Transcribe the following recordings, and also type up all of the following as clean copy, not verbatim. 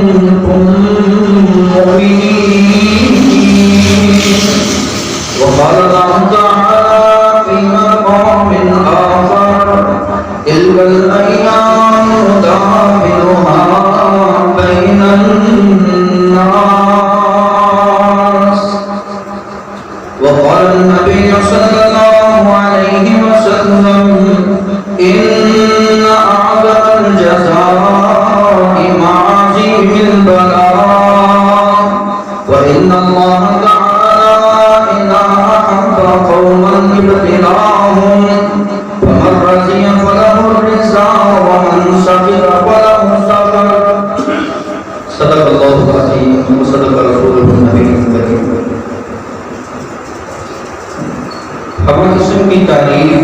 كنتم مؤمنين وإن الله تعالى إذا أحب قوما ابتلاهم فمن رضي فله الرضا ومن سخط فله السخط. صدق الله العظيم وصدق رسوله النبي الكريم. ہم قسم کی تعریف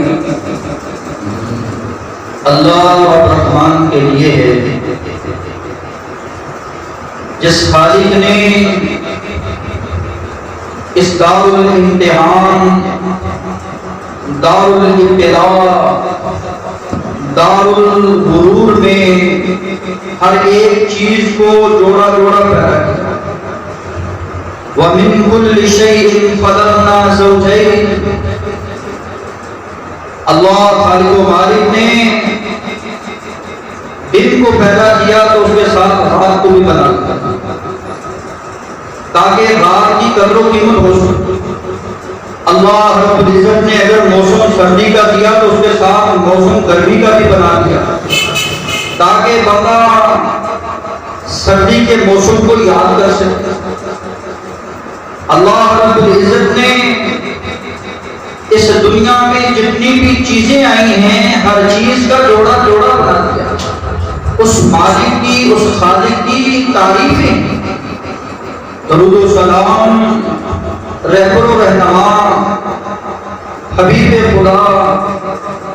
اللہ الرحمن کے لیے ہے جس خالق نے اس دار الامتحان، دار الابتلاء، دار الغرور میں ہر ایک چیز کو جوڑا جوڑا پیدا کیا. وَمِن كُلِّ شَيْءٍ خَلَقْنَا زَوْجَيْنِ. اللہ خالق و مالک نے دن کو پیدا کیا تو اس کے ساتھ رات کو بھی بنا دیا تاکہ رات کی قدر و قیمت ہو سکے. اللہ رب العزت نے اگر موسم سردی کا دیا تو اس کے ساتھ موسم گرمی کا بھی بنا دیا تاکہ بندہ سردی کے موسم کو یاد کر سکے. اللہ رب العزت نے اس دنیا میں جتنی بھی چیزیں آئی ہیں ہر چیز کا جوڑا جوڑا بنا دیا. اس مالک کی، اس خالق کی تعریفیں، درود و سلام رہبر و رہنما حبیب خدا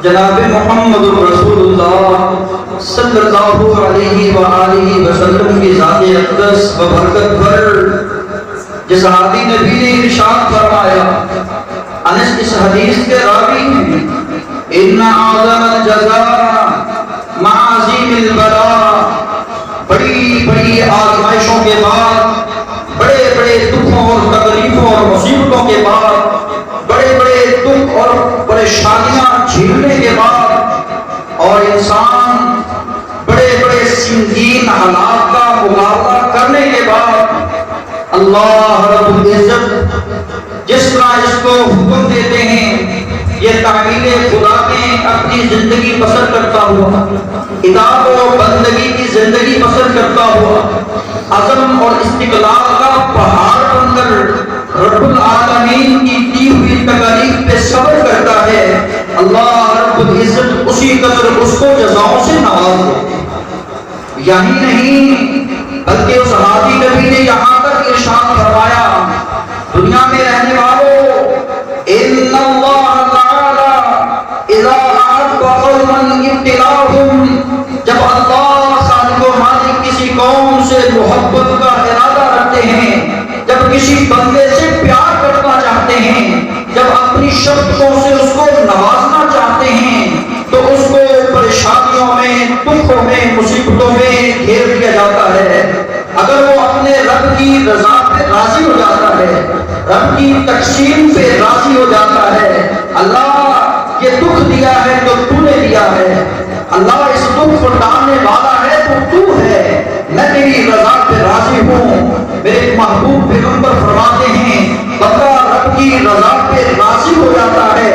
جناب محمد رسول اللہ صلی اللہ علیہ وآلہ وسلم کی ذات اقدس و برکت پر جس ہادی نبی نے ارشاد فرمایا، انس اس حدیث کے راوی ہیں، ان اعظم الجزاء مع عظیم البلاء. بڑی بڑی آزمائشوں کے بعد، بڑے بڑے دکھوں اور تکلیفوں اور مصیبتوں کے بعد، بڑے بڑے دکھ اور پریشانیاں جھیلنے کے بعد اور انسان بڑے بڑے سنگین حالات کا مقابلہ کرنے کے بعد اللہ رب العزت جس طرح اس کو حکم دیتے ہیں یہ تعمیل خدا میں اپنی زندگی بسر کرتا ہوا، اطاعت و بندگی کی زندگی بسر کرتا ہوا، عزم اور استقلال کا پہاڑ بن کر رب العالمین کی دی ہوئی تکالیف پہ صبر کرتا ہے. اللہ رب العزت اسی قدر اس کو جزاؤں سے نواز دیتے. یہی نہیں بلکہ اس ہادی نبی نے یہاں تک ارشاد فرمایا، دنیا میں رہنے والوں، ان اللہ تعالی اذا احب قوما ابتلاهم. جب اللہ خالق و مالک کسی قوم سے محبت کا ارادہ رکھتے ہیں، جب کسی بندے سے پیار کرنا چاہتے ہیں، جب اپنی شفقتوں سے اس کو نوازنا چاہتے ہیں تو اس کو پریشانیوں میں، دکھوں میں، مصیبتوں میں گھیر دیا جاتا ہے. اگر وہ اپنے رب کی رضا پہ راضی ہو جاتا ہے، رب کی تقسیم پہ راضی ہو جاتا ہے، اللہ یہ دکھ دیا ہے تو تو نے دیا ہے، اللہ اس دکھ کو ڈالنے والا ہے تو تو ہے، میں تیری رضا پہ راضی ہوں. میرے محبوب پیغمبر فرماتے ہیں بندہ رب کی رضا پہ راضی ہو جاتا ہے،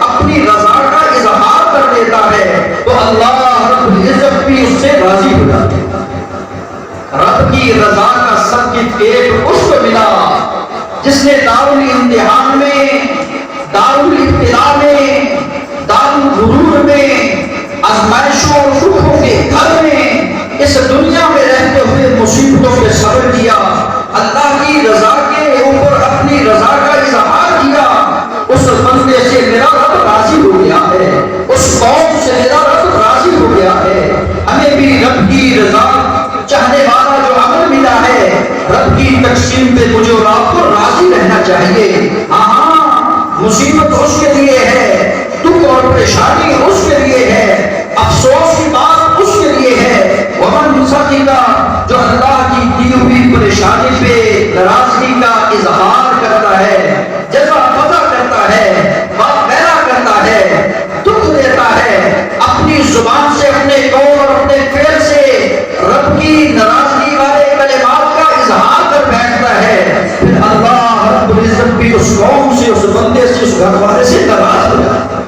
اپنی رضا کا اظہار کر دیتا ہے تو اللہ رب العزت بھی اس سے راضی ہو جاتا ہے. رب کی رضا کا سرٹیفکیٹ اس کو ملا جس نے دار الامتحان میں، دار الابتلاء میں، دار الغرور میں، آزمائشوں اور دکھوں کے گھر میں اس دنیا میں رہتے ہوئے مصیبتوں پہ صبر کیا، اللہ کی رضا کے اوپر اپنی رضا کا اظہار کیا. اس بندے سے میرا رب راضی ہو گیا ہے، اس قوم سے میرا رب راضی ہو گیا ہے. ہمیں بھی رب کی رضا چاہنے والا جو عمل ملا ہے، رب کی تقسیم پہ مجھے اور آپ کو راضی رہنا چاہیے. ہاں مصیبت اس کے لیے ہے، دکھ اور پریشانی اس کے لیے ہے، افسوس کی بات اس کے لیے ہے. ومن سخط، جو اللہ کی دی ہوئی پریشانی پہ ناراضگی کا اظہار کرتا ہے، جزا پتا کرتا ہے، بات میرا کرتا ہے، دکھ دیتا ہے، اپنی زبان سے، اپنے قول اور اپنے فعل سے رب کی ناراضگی والے کلمات کا اظہار کر بیٹھتا ہے، پھر اللہ رب العزت بھی اس قوم سے، اس بندے سے، اس گھر والے سے ناراض ہو جاتا ہے.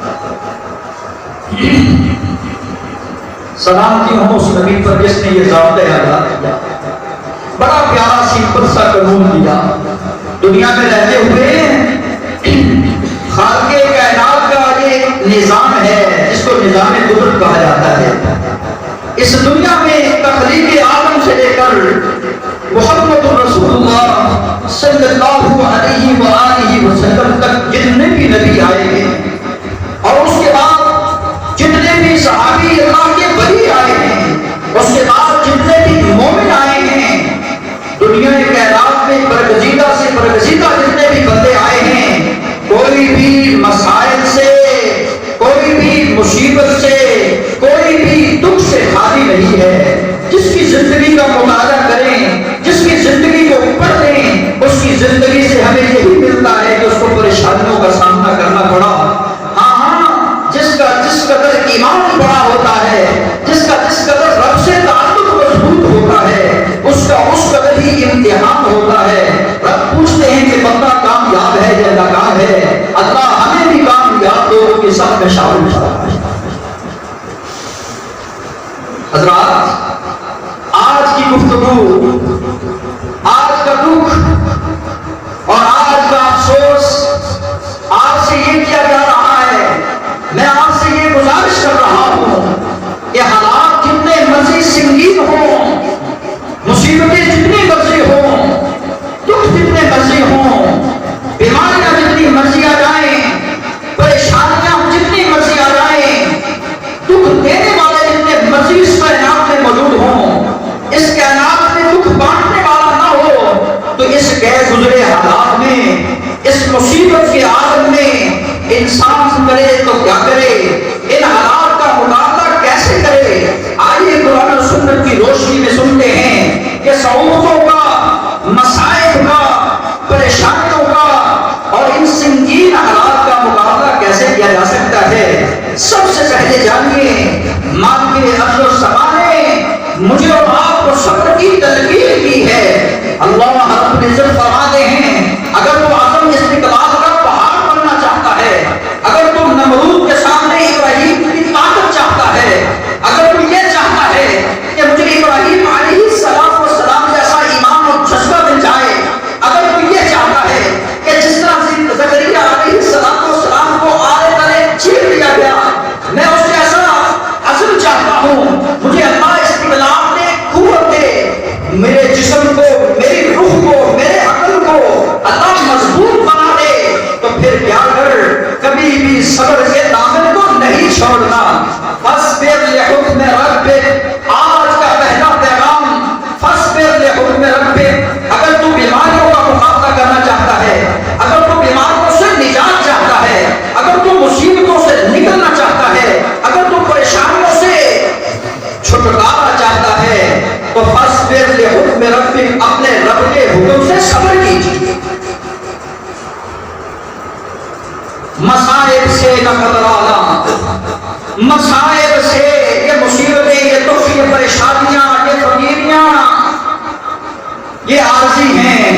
سلامتی ہوں اس نبی پر جس نے یہ ضابطۂ حیات دیا، بڑا پیارا سمپل سا قانون دیا. دنیا میں رہتے ہوئے خالق کائنات کا یہ نظام ہے جس کو نظام قدرت کہا جاتا ہے. اس دنیا میں تخلیق آدم سے لے کر محمد رسول اللہ صلی اللہ علیہ وآلہ وسلم تک جتنے بھی نبی آئے ہیں اور اس کے بعد جتنے بھی صحابی اللہ کے ولی آئے ہیں، اس کے بعد جتنے بھی مومن آئے ہیں، دنیا کائنات میں برگزیدہ سے برگزیدہ جتنے بھی بندے آئے ہیں، کوئی بھی مسائل سے، کوئی بھی مصیبت سے، کوئی بھی دکھ سے خالی نہیں ہے. جس کی زندگی کا مطالعہ کریں، جس کی زندگی کو پڑھ لیں، اس کی زندگی سے ہمیں یہی ملتا ہے کہ اس کو پریشانیوں کا سامنا کرنا پڑا. ہاں، جس قدر ایمان بڑا ہوتا ہے، جس قدر رب سے تعلق مضبوط ہوتا ہے، اس کا اس قدر ہی امتحان ہوتا ہے. رب پوچھتے ہیں کہ بندہ کامیاب ہے یا ناکام ہے. اللہ ہمیں بھی کامیاب لوگوں کے ساتھ میں شامل کرتا ہے. حضرات، آج کی گفتگو، آج کا دکھ اور آج کا افسوس آپ سے یہ کیا جا رہا ہے. میں آپ سے یہ گزارش کر رہا ہوں کہ حالات جتنے مرضی سنگین ہوں، مصیبتیں جتنی مرضی ہوں، دکھ جتنے مرضی ہوں، بیماریاں جتنی مرضی آ جائیں، پریشانیاں جتنی مرضی آ جائیں، دکھ دینے والے جتنے مرضی اس کائنات میں موجود ہوں، اس کائنات میں دکھ بانٹنے والا نہ ہو تو اس غیر گزرے حالات میں، اس مصیبت کے عالم میں انسان کرے تو کیا کرے، ان حالات کا مقابلہ کیسے کرے. آئیے قرآن و سنت کی روشنی میں سنتے ہیں کہ صعوبتوں کا، مصائب کا، پریشانیوں کا اور ان سنگین حالات کا مقابلہ کیسے کیا جا سکتا ہے. سب سے پہلے جانیے، مالک ارض و سما نے مجھے اور آپ کو صبر کی تلقین کی ہے. اللہ رب العزت فرماتے ہیں اگر تو عزم استقلال کا پہاڑ بننا چاہتا ہے، اگر تو نمرود کے سامنے ابراہیم کی طاقت چاہتا ہے، اگر تو یہ چاہتا ہے کہ مجھے ابراہیم علیہ السلام جیسا ایمان اور جذبہ مل جائے، اگر تو یہ چاہتا ہے کہ جس طرح زکریا علیہ السلام کو آلے تلے چیر دیا گیا، میں اس جیسا عزم چاہتا ہوں. مجھے اللہ استقلال دے، قوت دے، میرے جسم کو، میری روح کو، میرے عقل کو اللہ مضبوط بنا دے. تو پھر کیا کر، کبھی بھی صبر کے دامن کو نہیں چھوڑنا. فاصبر لحکم ربک، آج کا پہلا پیغام فاصبر لحکم ربک. اگر تو بیماریوں کا مقابلہ کرنا چاہتا ہے، اگر تو بیماریوں سے نجات چاہتا ہے، اگر تو مصیبتوں سے نکلنا چاہتا ہے، اگر تو پریشانیوں سے چھٹکارا چاہتا ہے، تو فاصبر لحکم ربک، اپنے رب کے حکم سے صبر کیجیے. مصائب سے نہ گھبرانا، مصائب سے، یہ مصیبتیں، یہ دکھ، یہ پریشانیاں، یہ فقیریاں، یہ عارضی ہیں.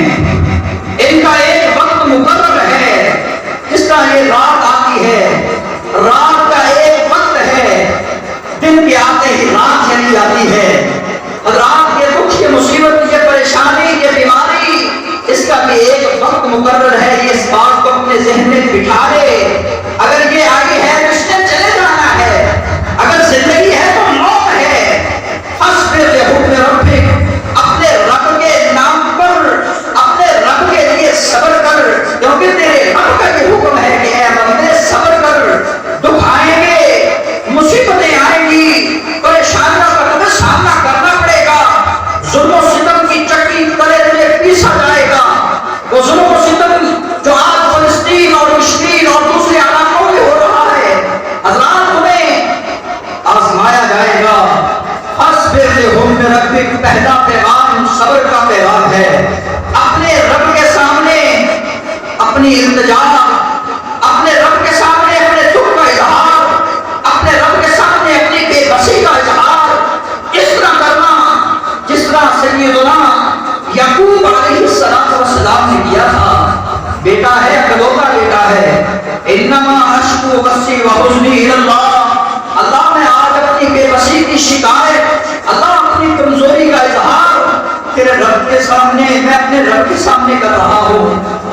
ان کا ایک وقت مقرر ہے. جس طرح یہ رات آتی ہے، رات کا ایک وقت ہے، دن کے آتے ہی رات چلی جاتی ہے. رات، یہ دکھ، یہ مصیبت، یہ پریشانی، یہ بیماری، اس کا بھی ایک وقت مقرر ہے. یہ اس بات کو اپنے ذہن میں بٹھا لے. اگر یہ آگے ہے تو اس نے چلے جانا ہے، اگر زندگی ہے تو موت ہے. فاصبر لحکم ربک، اپنے رب کے نام پر، اپنے رب کے لیے صبر کر، کیونکہ تیرے رب کا یہ حکم ہے کہ اے بندے صبر کر. دکھ آئیں گے، مصیبتیں آئیں گی، پریشانیوں کا تمہیں سامنا کرنا پڑے گا. ظلم و ستم کی چکی تلے تلے پیسا جائے گا. وہ ظلم و ستم جو آج فلسطین اور مشرین اور دوسرے علاقوں میں ہو رہا ہے، حضرات تمہیں آزمایا جائے گا. فاصبر لحکم ربک، پہلا پیغام صبر کا پیغام ہے. اپنے رب کے سامنے اپنی التجا، اپنے رب کے سامنے اپنے دکھ کا اظہار، اپنے رب کے سامنے اپنی بے بسی کا اظہار اس طرح کرنا جس طرح سیدنا یعقوب علیہ السلام نے کیا تھا. بیٹا ہے، اکلوتا بیٹا ہے. انما اشکو بثی وحزنی الی اللہ، اللہ میں آج اپنی بے بسی کی شکایت، اللہ اپنی کمزوری کا اظہار تیرے رب کے سامنے، میں اپنے رب کے سامنے کر رہا ہوں.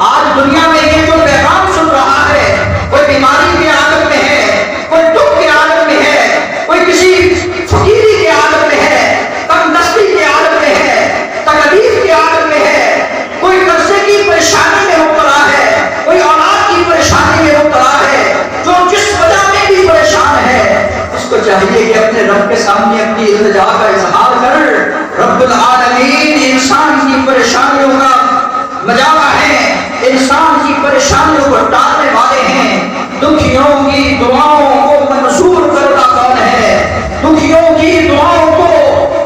انسان کی پریشانیوں کو ٹالنے والے ہیں، دکھیوں کی دعاؤں کو منظور کرتا کون ہے؟ دکھیوں کی دعاؤں کو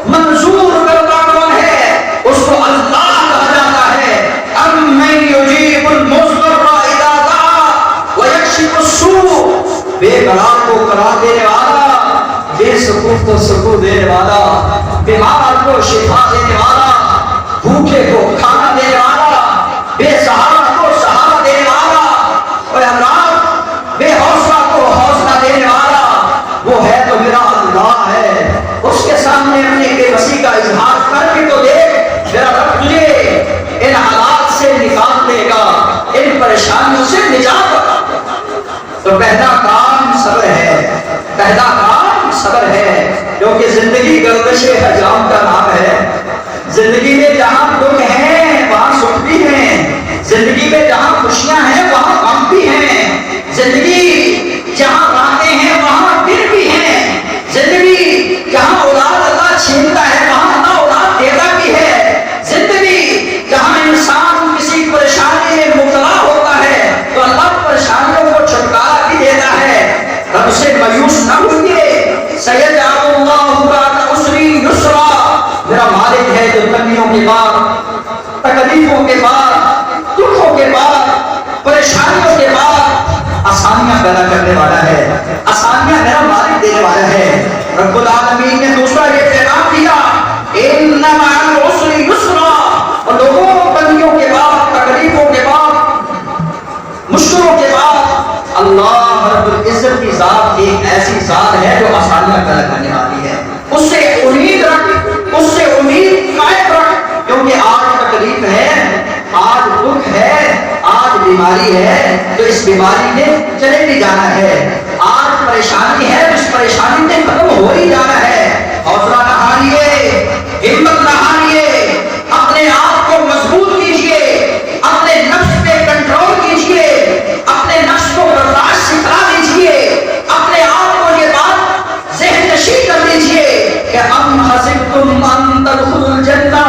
منظور کرتا کون ہے؟ اس کو اللہ کہا جاتا ہے۔ امن یجیب المضطر اذا دعا ویکشف السوء، بے قرار کو قرار دینے والا، بے سکون کو سکون دینے والا، بیمار کو شفا دینے والا، بھوکے کو کھانا دینے والا، بے سہارا کو سہارا دینے والا، اور اللہ بے حوصلہ کو حوصلہ دینے والا، وہ ہے تو میرا اللہ ہے۔ اس کے سامنے اپنے بے بسی کا اظہار کر کے تو دیکھ، میرا رب تجھے ان حالات سے نکال دے گا، ان پریشانیوں سے نجات دے گا۔ تو پہلا کام صبر ہے، پہلا کام صبر ہے، کیونکہ زندگی گردش حجام کا نام ہے۔ زندگی میں جہاں دکھ ہیں وہاں سکھ بھی ہیں، زندگی میں جہاں خوشیاں ہیں وہاں غم بھی ہیں، زندگی جہاں راحتیں ہیں وہاں دل بھی ہیں، زندگی جہاں اولاد اللہ چھینتا ہے وہاں اللہ اولاد دیتا بھی ہے، زندگی جہاں انسان کسی پریشانی میں مبتلا ہوتا ہے تو اللہ پریشانیوں کو چھٹکارا بھی دیتا ہے۔ رب سے مایوس نہ ہوئیے، سیجعل اللہ بعد عسری یسرا، میرا مالک ہے جو تنگیوں کے بعد، تکلیفوں کے بعد، دکھوں کے بعد، پریشانیوں کے بعد آسانیاں پیدا کرنے والا ہے، آسانیاں میرا مالک دینے والا ہے۔ رب العالمین نے دوسرا یہ پیغام دیا، ان مع العسر یسرا، اور لوگوں تنگیوں کے بعد، تکلیفوں کے بعد، مشکلوں کے بعد اللہ رب العزت کی ذات ایک ایسی ذات ہے جو آسانیاں پیدا کرنے والی ہے۔ اس سے امید رکھ، اس سے امید قائم رکھ، کیونکہ آج تکلیف ہے، آج دکھ ہے، آج بیماری ہے تو اس بیماری نے چلے بھی جانا ہے، آج پریشانی ہے تو اس پریشانی نے ختم ہو ہی جانا ہے۔ حوصلہ نہ ہاریے، ہمت نہ ہاریے، اپنے آپ کو مضبوط کیجیے، اپنے نفس پہ کنٹرول کیجیے، اپنے نفس کو برداشت سکھا دیجیے، اپنے آپ کو یہ بات ذہن نشین کر دیجیے کہ ام حسبتم ان تدخلوا الجنہ،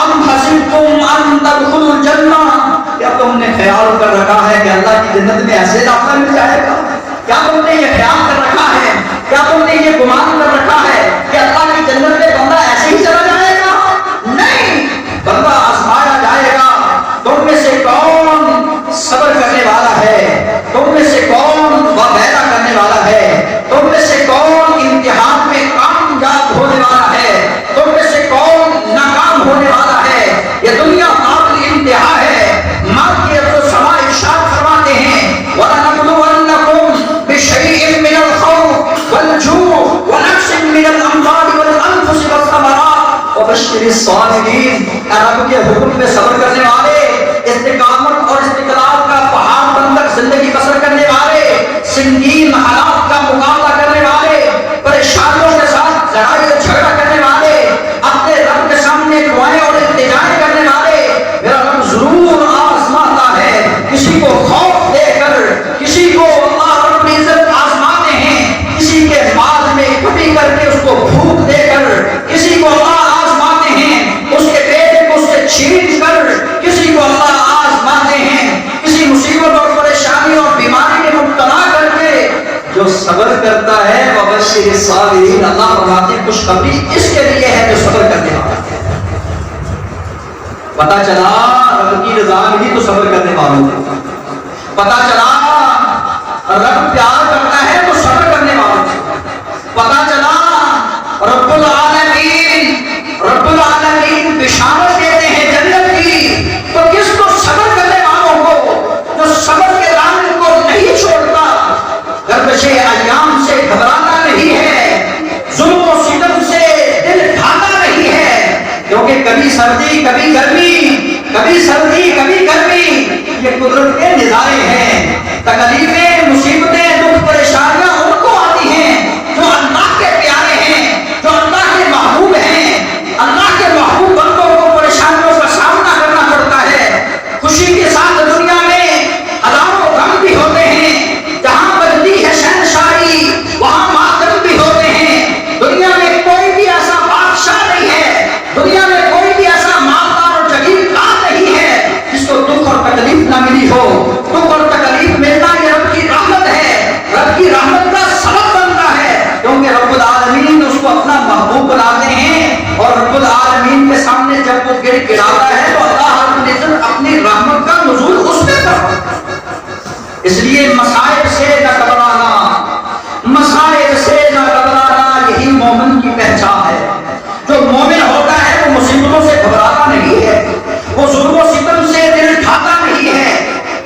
ام حسبتم ان تدخلوا الجنہ، کیا تم نے خیال کر رکھا ہے کہ اللہ کی جنت میں ایسے داخلہ مل جائے گا؟ کیا تم نے یہ خیال کر رکھا ہے، کیا تم نے یہ گمان کر رکھا ہے کہ اللہ کی جنت میں بندہ ایسے ہی چلا جائے گا؟ نہیں، بندہ آزمایا جائے گا۔ تم میں سے کون صبر کرنے والا ہے؟ تم میں سے کون وعدہ کرنے والا ہے؟ تم میں سے کون امتحان میں کامیاب ہونے والا ہے؟ تم میں سے کون ناکام ہونے والا ہے؟ یہ دنیا قابل انتہا ہے۔ ماں کی ابو سما ارشاد فرماتے ہیں، وَلَنَبْلُوَنَّكُمْ بِشَيْءٍ مِّنَ الْخَوْفِ وَالْجُوعِ وَنَقْصٍ مِّنَ الْأَمْوَالِ وَالْأَنفُسِ وَالثَّمَرَاتِ وَبَشِّرِ الصَّابِرِينَ، رب کے حکم پہ صبر کرنے والے، استقامت اور استقلال کا پہاڑ بن کر زندگی بسر کرنے والے، سنگین حالات کا مقابلہ کرنے والے، پریشانیوں کے ساتھ لڑائی اور جھگڑا کرنے والے، اپنے رب کے سامنے دعائیں اور التجائیں کرنے والے، میرا رب ضرور آزماتا ہے۔ کسی کو خوف دے کر، کسی کو اللہ رب العزت آزماتے ہیں، کسی کے مال میں کمی کر کے اس کو بھوک دے کر، کسی کو اللہ آزماتے ہیں اس کے بیٹے کو اس سے چھین کر، کسی کو اللہ آزماتے ہیں کسی مصیبت اور پریشانی اور بیماری میں مبتلا کر کے۔ جو صبر کرتا ہے وبشر الصابرین، اللہ فرماتے ہیں خوشخبری اس کے لیے ہے جو صبر کرنے والا ہے۔ پتہ چلا رب کی رضا میں ہی تو صبر کرنے والوں کو، پتہ چلا رب پیار کرتا ہے تو صبر کرنے والوں کو، پتہ چلا رب العالمین بشارت دیتے ہیں جنت کی، تو کس کو صبر کرنے والوں کو، جو صبر کے راستے کو نہیں چھوڑتا، گردش ایام سے گھبراتا نہیں ہے، ظلم و ستم سے دل کھاتا نہیں ہے، کیونکہ کبھی سردی کبھی گرمی، کبھی سردی کبھی گرمی، یہ قدرت کے نظارے ہیں۔ تکلیفیں، مصیبتیں، دکھ، پریشانیاں ان کو آتی ہیں جو اللہ کے پیارے ہیں، جو اللہ کے محبوب ہیں۔ اللہ کے محبوب بندوں کو پریشانی تکلیف ہو، دکھ اور تکلیف ملنا یہ رب کی رحمت ہے، رب کی رحمت کا سبب بنتا ہے، کیونکہ رب العالمین اس کو اپنا محبوب بناتے ہیں، اور رب العالمین کے سامنے جب وہ گر گراتا ہے تو اللہ رب العزت اپنی رحمت کا نزول اس پہ کرتا ہے۔ اس لیے مصائب سے نہ گھبرانا، مصائب سے نہ گھبرانا یہی مومن کی پہچان ہے۔ جو مومن ہوتا ہے وہ مصیبتوں سے گھبراتا نہیں ہے، وہ ظلم و ستم سے دل اٹھاتا نہیں ہے،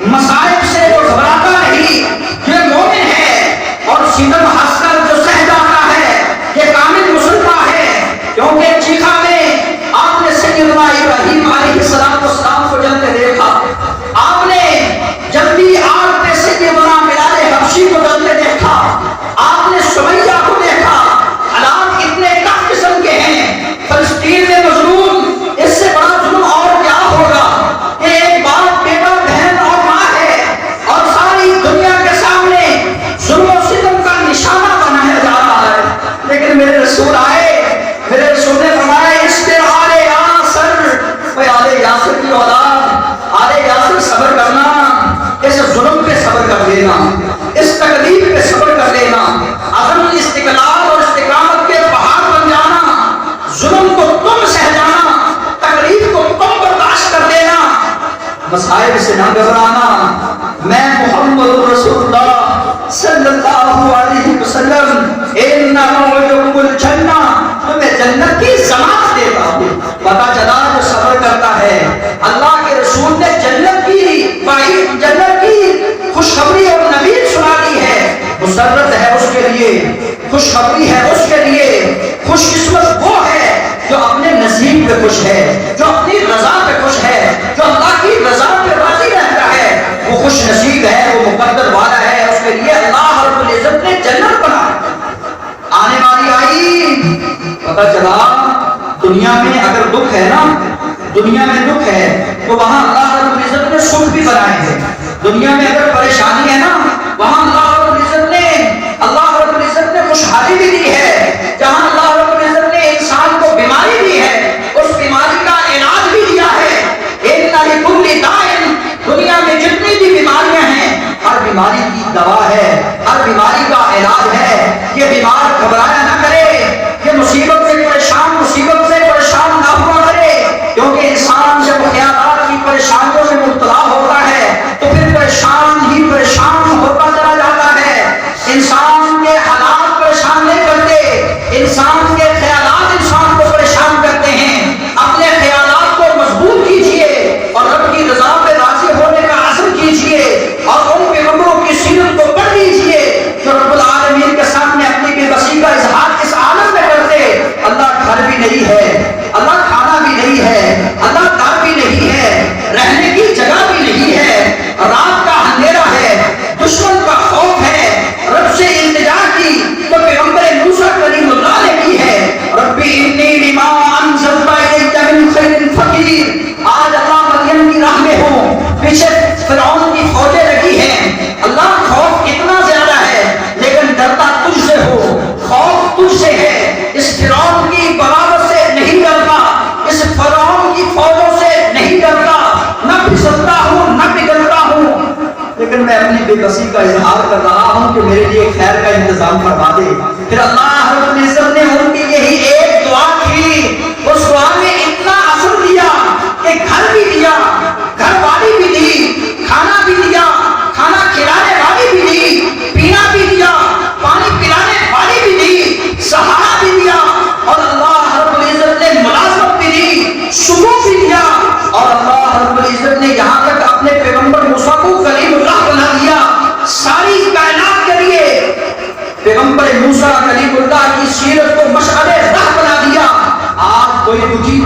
مصائب سے وہ گھبراتا نہیں، یہ مومن ہے۔ اور ستم ہنس کر جو سہ جاتا ہے یہ کامل مسلمان ہے، کیونکہ چیخا میں آپ نے سیدنا ابراہیم علیہ السلام کو جلتے دیکھا، آپ نے جب بھی آگ میں سیدنا بلال حبشی کو جلتے دیکھا، آپ نے سمیہ کو دیکھا، حالات اتنے کم قسم کے ہیں، فلسطین میں مظلوم، اس سے بڑا ظلم اور کیا ہوگا کہ ایک باپ بیٹا بہن اور ماں ہے اور ساری دنیا کے سامنے ظلم و ستم کا نشانہ بنایا جا رہا ہے، لیکن میرے رسول آئے، میرے رسول نے فرمایا اصبر آل یاسر، اے آل یاسر کی اولاد، آل یاسر صبر کرنا، اس ظلم پہ صبر کر لینا، اس تکلیف پہ صبر کر لینا، عزم استقلال اور استقامت کے پہاڑ بن جانا، ظلم کو تم سہ جانا، تکلیف کو تم برداشت کر لینا، مصائب سے نہ گھبرانا۔ میں محمد رسول اللہ صلی اللہ علیہ وسلم ان موعدکم الجنہ، تمہیں جنت کی ضمانت دیتا ہوں۔ پتہ چلا جو صبر کرتا ہے، اللہ کے رسول نے جنت کی خوشخبری اور نوید سنا دی ہے، مسرت ہے اس کے لیے، خوشخبری ہے اس کے لیے، خوش قسمت وہ ہے جو اپنے نصیب پہ خوش ہے، جو اپنی رضا پہ خوش ہے، جو اللہ کی رضا پہ راضی رہتا ہے، وہ خوش نصیب ہے، وہ مقدر والا ہے، اس کے لیے اللہ رب العزت نے جنت بنائی۔ آنے والی آئی، پتہ چلا دنیا میں اگر دکھ ہے نا، دنیا میں دکھ ہے تو وہاں اللہ رب العزت نے سکھ بھی بنائے ہیں، دنیا میں اگر پریشانی ہے نا وہاں اللہ رب العزت نے خوشحالی بھی دی ہے، جہاں اللہ رب العزت نے انسان کو بیماری دی ہے اس بیماری کا علاج بھی دیا ہے۔ ان لکل داء، دنیا میں جتنی بھی بیماریاں ہیں ہر بیماری کی دوا ہے، ہر بیماری کا علاج ہے۔ یہ بیمار گھبرایا نہ کرے، یہ مصیبت سے پریشان نہ ہوا کرے، کیونکہ انسان جب خیالات کی پریشانیوں سے مبتلا ہوتا ہے تو پھر پریشان ہوتا چلا جاتا ہے۔ انسان کے حالات پریشان نہیں کرتے، انسان کے خیالات انسان کو پریشان کرتے ہیں۔ اپنے خیالات کو مضبوط کیجئے اور رب کی رضا پہ راضی ہونے کا عزم کیجئے اور ان پیغمبروں کی سیرت کو پڑھ لیجئے جو رب العالمین کے سامنے اپنی بے بسی کا اظہار اس عالم میں کرتے۔ اللہ گھر بھی نہیں ہے، اللہ کھانا بھی نہیں ہے، اللہ گھر بھی نہیں ہے، رہنے کی جگہ بھی نہیں ہے، رات کا اندھیرا ہے، دشمن کا خوف ہے، رب سے التجا کی تو پیغمبر موسیٰ کلیم اللہ نے کی ہے، ربی انی لما انزلت الیک من خیر فقیر۔ آج اللہ مریم کی راہ میں ہوں، پیچھے فرعون کی فوجیں لگی ہیں، اللہ خوف اتنا زیادہ ہے لیکن ڈرتا تجھ سے ہو، خوف تجھ سے ہے، اس فرعون کی بغاوت سے نہیں ڈرتا، اس فرعون کی فوجوں سے نہیں ڈرتا، نہ پھسلتا ہوں نہ پگھلتا ہوں، لیکن میں اپنی بے بسی کا اظہار کر رہا ہوں کہ میرے لیے خیر کا انتظام فرما دے۔ پھر اللہ رب العزت نے ان کی یہی ایک دعا کی، اس دعا میں اتنا اثر دیا کہ گھر بھی دیا، گھر والی بھی دی، کھانا بھی دیا، کھانا کھلانے والی بھی دی، پینا بھی دیا، پانی پلانے والی بھی دی، سہارا بھی دیا، اور اللہ رب العزت نے ملازمت بھی دی، شکر بھی دیا، اور اللہ رب العزت نے یہاں تک اپنے پیغمبر موسیٰ کو کلیم اللہ بنا دیا۔ ساری کائنات کے لیے پیغمبر موسیٰ کلیم اللہ کی سیرت کو مشعل راہ بنا دیا۔ آج کوئی دکھی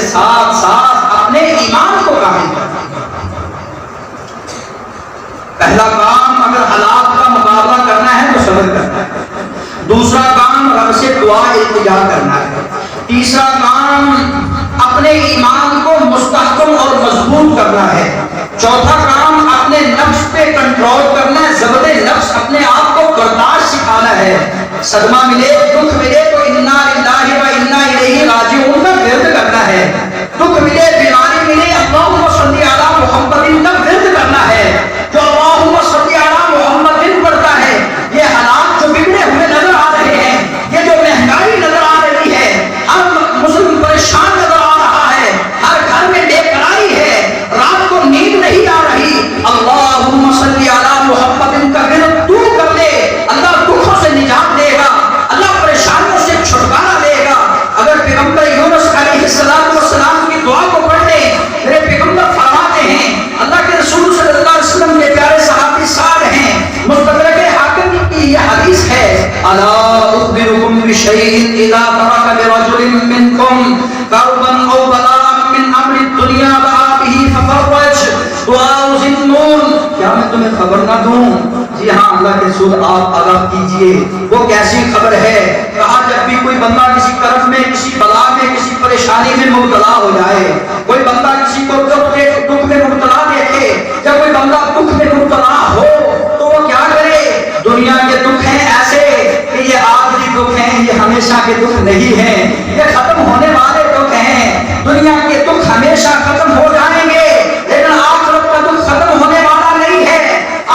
کے ساتھ ساتھ اپنے ایمان کو کامل کرنا۔ پہلا کام اگر حالات کا مقابلہ کرنا ہے تو صبر کرنا ہے، دوسرا کام رب سے دعا التجا کرنا ہے، تیسرا کام اپنے ایمان کو مستحکم اور مضبوط کرنا ہے، چوتھا کام اپنے نفس پہ کنٹرول کرنا ہے، ضبط نفس اپنے آپ کو برداشت سکھانا ہے۔ صدمہ ملے، دکھ ملے تو انا للہ و انا الیہ راجعون کا ورد کرنا ہے، دکھ ملے، بیماری ملے، اللہم صلی علی محمد کا ورد کرنا ہے۔ جو اللہم صلی علی محمد پڑھتا ہے، یہ حالات جو بگڑے ہوئے نظر آ رہے ہیں، یہ جو مہنگائی نظر آ رہی ہے، ہر مسلم پریشان نظر آ رہا ہے، ہر گھر میں بے قراری ہے، رات کو نیند نہیں آ رہی، اللہم صلی علی محمد کا ورد تو کر لے، اللہ دکھوں سے نجات دے گا، اللہ پریشانیوں سے چھٹکارا دے گا۔ اگر پیغمبر یونس علیہ السلام کی دعا کو پڑھ لے، میرے پیغمبر فرماتے ہیں، اللہ کے رسول صلی اللہ علیہ وسلم کے پیارے صحابی سعد ہیں، مستدرک حاکم کی یہ حدیث ہے، الا اخبرکم بشیء اذا ترک برجل منکم کربا او بلاء من امر الدنیا دعا به ففرج دعاء ذی النون، کیا میں تمہیں خبر نہ دوں؟ جی ہاں اللہ کے رسول آپ آگاہ کیجئے، وہ کیسی خبر ہے؟ کہا جب بھی کوئی بندہ کسی کرب میں، کسی بلا میں، کسی پریشانی میں مبتلا ہو جائے، کوئی بندہ کسی کو دکھ میں مبتلا دیکھے، جب کوئی بندہ دکھ میں مبتلا ہو تو وہ کیا کرے؟ دنیا کے دکھ ہیں ایسے کہ یہ آخری دکھ ہیں، یہ ہمیشہ کے دکھ نہیں ہیں، یہ ختم ہونے والے دکھ ہیں، دنیا کے دکھ ہمیشہ ختم ہو جائیں گے، لیکن آخرت کا دکھ ختم ہونے والا نہیں ہے،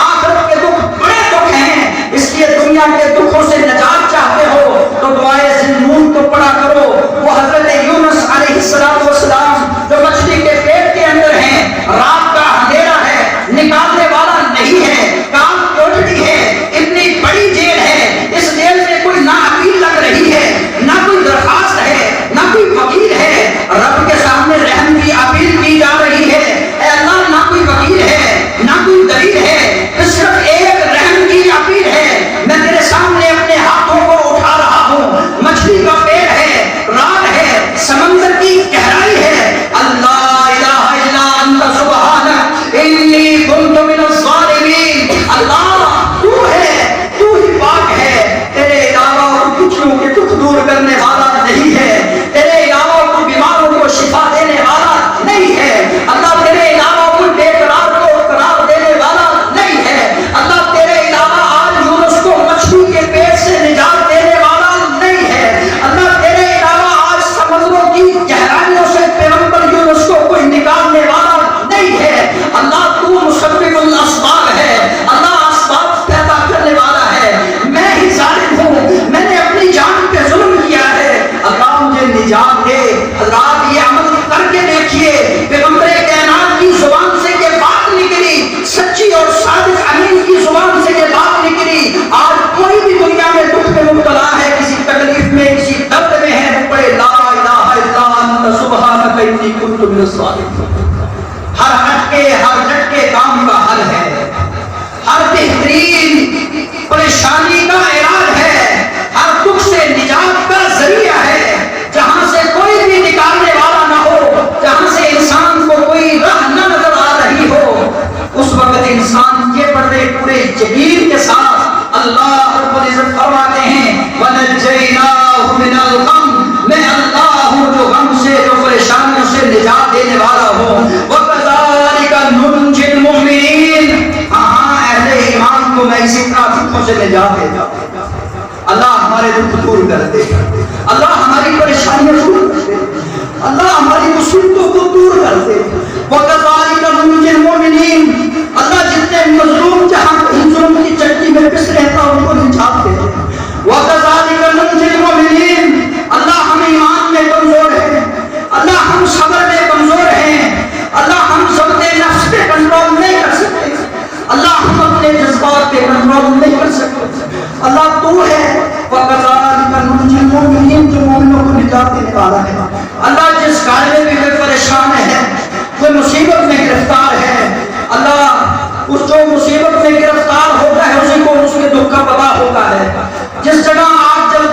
آخرت کے دکھ بڑے دکھ ہیں، اس لیے دنیا کے دکھوں سے نجات چاہتے ہو تو دعائے ذی-النون کو پڑھا کرو۔ وہ حضرت یونس علیہ السلام جو مچھلی کے پیٹ کے اندر ہیں، رات کا اندھیرا ہے، نکالنے والا نہیں ہے، کام کوٹڑی ہے، اتنی بڑی جیل ہے، اس جیل میں کوئی نہ اپیل لگ رہی ہے، نہ کوئی درخواست ہے، نہ کوئی وکیل ہے، رب کے سامنے رحم کی اپیل کی جا رہی ہے، اے اللہ نہ کوئی وکیل ہے، نہ کوئی دلیل ہے، صرف ایک رحم کی اپیل ہے، میں تیرے سامنے اپنے ہاتھوں کو اٹھا رہا ہوں، مچھلی کا پیٹ ہے، رات ہے، سمندر کی گہرائی ہے، اللہ الہ الا انت سبحانک انی کنت من الظالمین، اللہ تو ہے، تو ہی پاک ہے، تیرے علاوہ اور دکھیوں کے دکھ دور کرنے والا نہیں ہے، تیرے علاوہ کوئی بیماروں کو شفا دینے والا نہیں ہے، اللہ تیرے علاوہ کوئی بے قرار کو قرار دینے والا نہیں ہے، اللہ تیرے علاوہ آج یونس کو مچھلی کے پیٹ سے نجات دینے والا نہیں ہے، اللہ تیرے علاوہ آج سمندروں کی گہرائیوں سے پیغمبر یونس کو کوئی نکالنے والا نہیں ہے، اللہ تو مسبب الاسباب ہے، اللہ اسباب پیدا کرنے والا ہے، میں ہی ظالم ہوں، میں نے اپنی جان پہ ظلم کیا ہے، اللہ مجھے نجات دے۔ حضرات یہ عمل کر کے دیکھیے، پیغمبر کائنات کی زبان سے یہ بات نکلی، سچی اور صادق امین کی زبان سے یہ بات نکلی، آج کوئی بھی دنیا میں دکھ میں مبتلا ہے، کسی تکلیف میں، کسی درد میں ہے، وہ پڑھے لا الہ الا انت سبحانک انی کنت من الظالمین۔ ہر ہٹکے ہر جھٹکے کام کا حل ہے، ہر بہترین پریشانی کا علاج ہے، ہر دکھ سے نجات کا ذریعہ ہے، جہاں سے کوئی بھی نکالنے والا نہ ہو، جہاں سے انسان کو کوئی راہ نہ نظر آ رہی ہو، اس وقت انسان یہ پڑھے پورے یقین کے ساتھ اللہ رب العزت فرماتے ہیں وَنَجَّيْنَاهُ مِنَ الْغَمِّ، میں اللہ ہوں جو غم سے، جو پریشانیوں سے نجات دینے والا ہوں، وَكَذَلِكَ نُنْجِي الْمُؤْمِنِينَ، ہاں اہل ایمان کو میں اسی طرح دکھوں سے نجات دیتا ہوں۔ اللہ ہمارے دکھ دور کر دے، اللہ ہماری پریشانیاں دور کر دے، اللہ ہماری مصیبتوں کو دور کر دے۔ وَكَذَلِكَ نُنْجِي الْمُؤْمِنِينَ، اللہ جتنے مظلوم جہاں کہیں ظلم کی چکی میں پس رہتا ان کو نجات دے دے۔ وَكَذَلِكَ نُنْجِي الْمُؤْمِنِينَ، اللہ ہم ایمان میں کمزور ہیں، اللہ ہم صبر میں کمزور ہیں، اللہ ہم ضبط نفس پہ کنٹرول نہیں کر سکتے، اللہ ہم اپنے جذبات پہ کنٹرول نہیں کر سکتے، اللہ تو ہے۔ وَكَذَلِكَ نُنْجِي الْمُؤْمِنِينَ، جو مومنوں کو نجات دینے والا ہے۔ اللہ جس گھر میں بھی کوئی پریشان ہے، کوئی مصیبت میں گرفتار ہے، اللہ اس جو مصیبت میں گرفتار ہوتا ہے اسی کو اس کے دکھ کا پتہ ہوتا ہے، جس جگہ آگ جل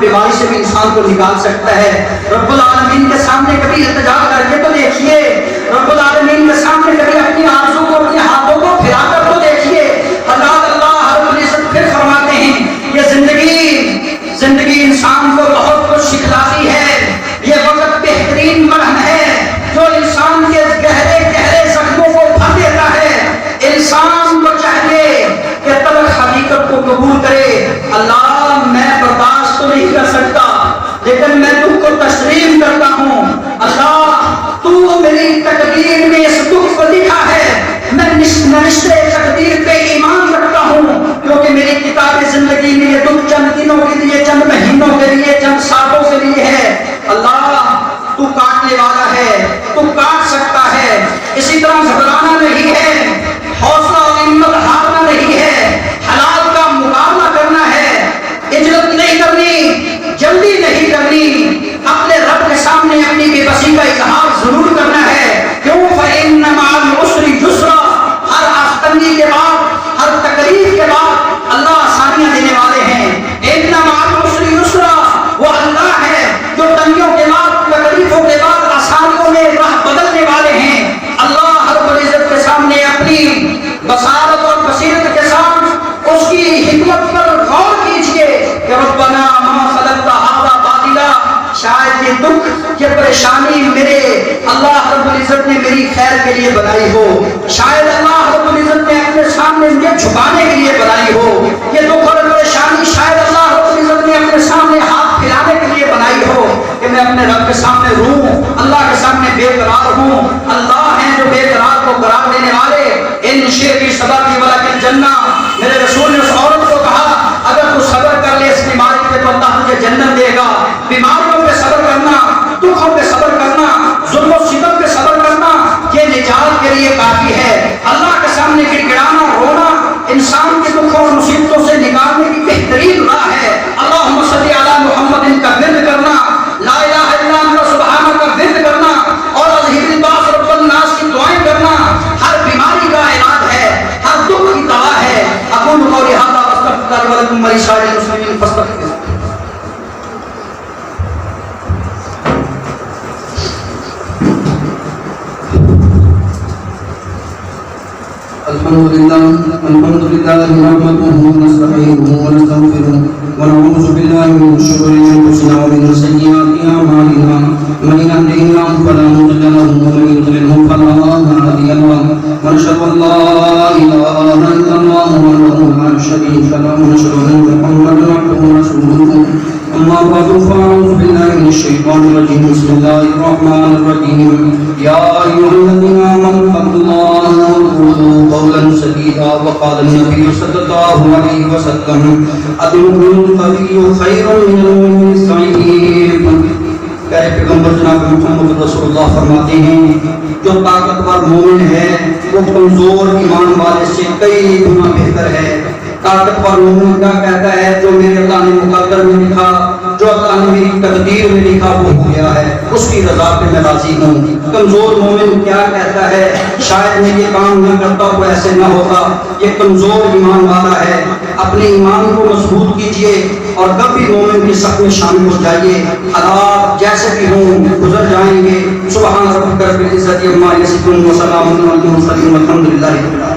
بیماری سے بھی انسان کو نکال سکتا ہے۔ رب العالمین کے سامنے کبھی التجا کر کے تو دیکھیے، رب العالمین کے سامنے کبھی اپنی آرزو کو، اپنے ہاتھوں کو پھیلا کر تو دیکھیے۔ اللہ رب العزت پھر فرماتے ہیں یہ زندگی انسان کو بہت کچھ سکھلاتی ہے، یہ وقت بہترین مرہم ہے جو انسان کے گہرے گہرے زخموں کو بھر دیتا ہے۔ انسان کو چاہیے کہ تلخ حقیقت کو قبول کرے، اللہ میں برداشت تو نہیں کر سکتا لیکن میں دکھ کو تسلیم کرتا ہوں، اللہ تو میری تقدیر میں اس دکھ کو لکھا ہے، میں نشتے تقدیر پہ ایمان رکھتا ہوں، کیونکہ میری کتاب زندگی میں یہ دکھ چند دنوں کے لیے، چند مہینوں کے لیے، چند سالوں کے لیے ہے۔ اللہ تو کاٹنے والا ہے، تو کاٹ سکتا ہے، اسی طرح گھبرانا نہیں ہے، حوصلہ اور ہمت ہارنا نہیں ہے، حالات کا مقابلہ کرنا ہے، ہجرت نہیں کرنی، جلدی نہیں کرنی، اپنے رب کے سامنے اپنی بے بسی کا اظہار ضرور کرنا ہے۔ کیوں؟ فَإِنَّ مَعَ الْعُسْرِ يُسْرًا، ہر آستنی کے بعد، ہر تکلیف کے بعد اللہ آسانیاں دینے والے ہیں۔ إِنَّ مَعَ الْعُسْرِ يُسْرًا، وہ اللہ ہے جو تنگیوں کے بعد، تکلیفوں کے بعد آسانیوں میں راہ بدلنے والے ہیں۔ اللہ رب العزت کے سامنے اپنی بصارت اور بصیرت کے ساتھ اس کی حکمت پر غور کیجئے کہ ربنا ما خلقت ھذا باطلا، شاید یہ دکھ، یہ پریشانی میرے اللہ رب العزت نے میری خیر کے لیے بنائی ہو، شاید اللہ رب العزت نے اپنے سامنے مجھے چھپانے کے لیے بنائی ہو، یہ دکھ اور پریشانی شاید اللہ رب العزت نے اپنے سامنے ہاتھ پھیلانے کے لیے بنائی ہو کہ میں اپنے رب کے سامنے روؤں، اللہ کے سامنے بے قرار ہوں۔ اللہ ہیں جو بے قرار کو قرار دینے والے۔ ان شیخی صبر کی ولکن جنہ، میرے رسول نے اس عورت کو کہا اگر تو صبر کر لے اس بیماری پہ تو اللہ تجھے جنت دے گا۔ بیماریوں پہ صبر کرنا، دکھوں پہ صبر کرنا، ظلم و ستم پہ صبر کرنا، یہ نجات کے لیے کافی ہے۔ اللہ کے سامنے گڑ گڑانا، رونا انسان کے دکھوں اور مصیبتوں سے نکالنے کی بہترین راہ ہے۔ اللہم صلی علی محمد کا ورد کرنا، لا الہ الا انت سبحانک کا ورد کرنا اور اذہب الباس رب الناس کی دعائیں کرنا ہر بیماری کا علاج ہے، ہر دکھ کی دوا ہے۔ اقول قولی ھذا واستغفر اللہ ولکم ولسائر المسلمین فاستغفروہ۔ الحمد لله نحمده ونستعينه ونستغفره ونعوذ بالله من شرور انفسنا ومن سيئات اعمالنا، من يهده الله فلا مضل له ومن يضلل فلا هادي له، ونشهد ان لا اله الا الله وحده لا شريك له، ونشهد ان محمدا عبده ورسوله. اما بعد فاعوذ بالله من الشيطان الرجيم، بسم الله الرحمن الرحيم. يا ايها الذين امنوا اتقوا الله وقولوا قولا سديدا، وقال النبي صلى الله عليه وسلم الدين القوي خير من المؤمن الضعيف۔ پیارے پیغمبر جناب محمد رسول اللہ فرماتے ہیں جو طاقتور مومن ہے وہ کمزور ایمان والے سے کئی گنا بہتر ہے۔ طاقتور مومن کیا کہتا ہے؟ جو میرے اللہ نے مقدر میں لکھا، جو اللہ نے میری تقدیر میں لکھا وہ ہو گیا ہے، اس کی رضا پہ میں راضی ہوں۔ کمزور مومن کیا کہتا ہے؟ شاید میں یہ کام نہ کرتا وہ ایسے نہ ہوتا۔ یہ کمزور ایمان والا ہے۔ اپنے ایمان کو مضبوط کیجئے اور کبھی مومن کی صف میں شامل ہو جائیے۔ حالات جیسے بھی ہوں گزر جائیں گے۔ سبحان ربک رب العزت عما یصفون وسلام علی المرسلین والحمد للہ رب العالمین۔